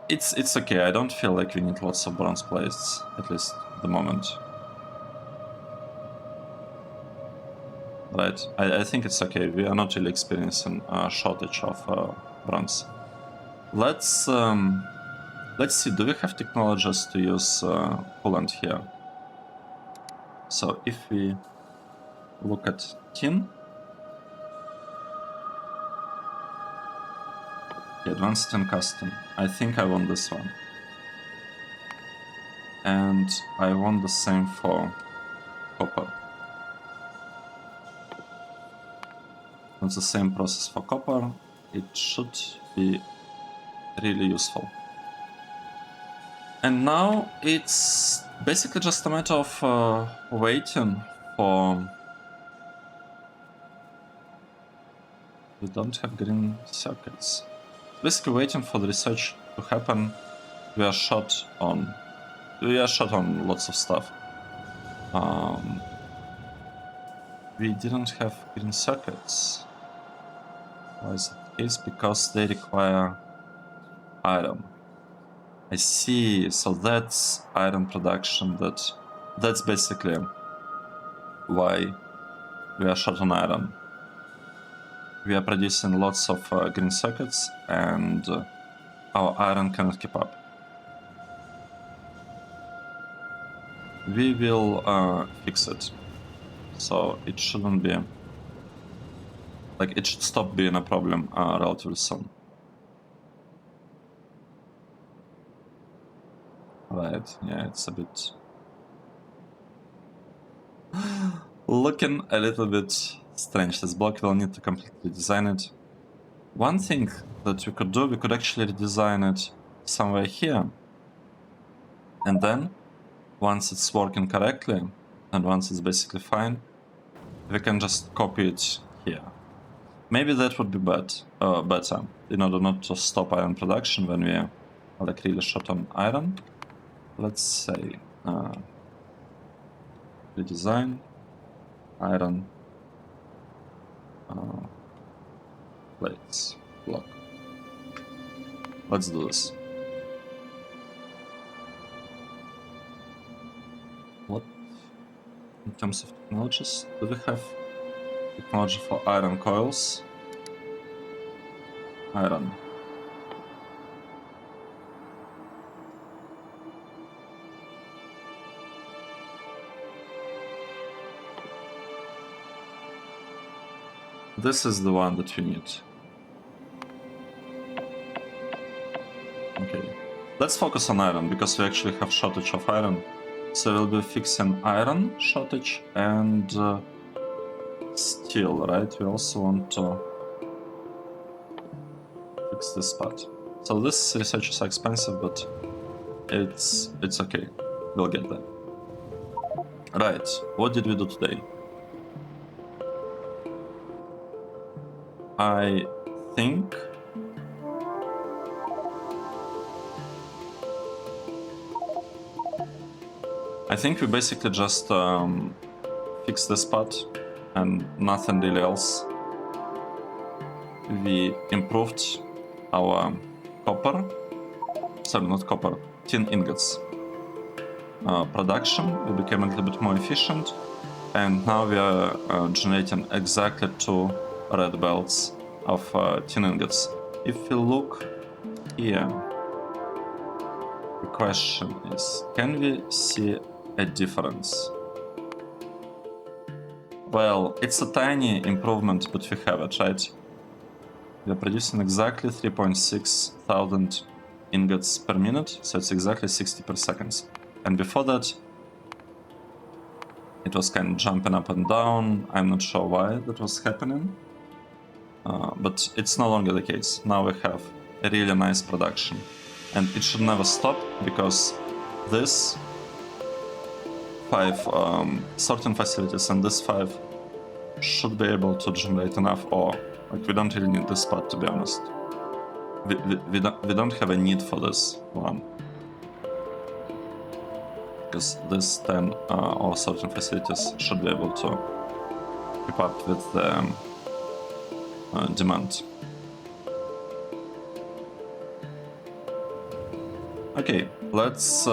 it's okay. I don't feel like we need lots of bronze plates, at least at the moment. Right, I think it's okay. We are not really experiencing a shortage of bronze. Let's see, do we have technologies to use coolant here? So if we look at tin, advanced tin casting, I think I want this one. And I want the same for copper. It's the same process for copper. It should be really useful. And now it's basically just a matter of waiting for... We don't have green circuits. Basically waiting for the research to happen. We are short on lots of stuff. We didn't have green circuits. Why is that the case? Because they require iron. I see, so that's iron production. That's basically why we are short on iron. We are producing lots of green circuits, and our iron cannot keep up. We will fix it, so it shouldn't be... Like, it should stop being a problem relatively soon. Right, yeah, it's a bit... looking a little bit strange. This block will need to completely design it. One thing that we could do, we could actually redesign it somewhere here. And then, once it's working correctly, and once it's basically fine, we can just copy it here. Maybe that would be better, in order not to stop iron production when we are like really short on iron. Let's say redesign iron plates block. Let's do this. What in terms of technologies do we have? Technology for iron coils. Iron. This is the one that we need. Okay. Let's focus on iron, because we actually have shortage of iron. So we'll be fixing iron shortage and steel, right? We also want to fix this part. So this research is expensive, but it's okay. We'll get there. Right, what did we do today? I think we basically just fixed the spot and nothing really else. We improved our copper, sorry, not copper, tin ingots production. We became a little bit more efficient, and now we are generating exactly 2 red belts of tin ingots. If we look here, the question is, can we see a difference? Well, it's a tiny improvement, but we have it, right? We are producing exactly 3.6 thousand ingots per minute, so it's exactly 60 per second. And before that, it was kind of jumping up and down. I'm not sure why that was happening, but it's no longer the case. Now we have a really nice production, and it should never stop, because this 5 sorting facilities and this 5 should be able to generate enough ore. Like, we don't really need this spot, to be honest. We don't have a need for this one, because this 10 ore sorting facilities should be able to keep up with the demand. Okay, let's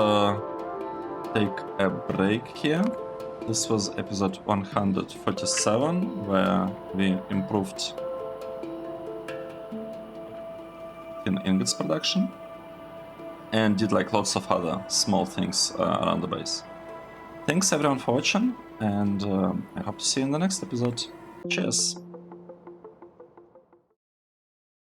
take a break here. This was episode 147, where we improved tin ingots production and did like lots of other small things around the base. Thanks everyone for watching, and I hope to see you in the next episode. Cheers!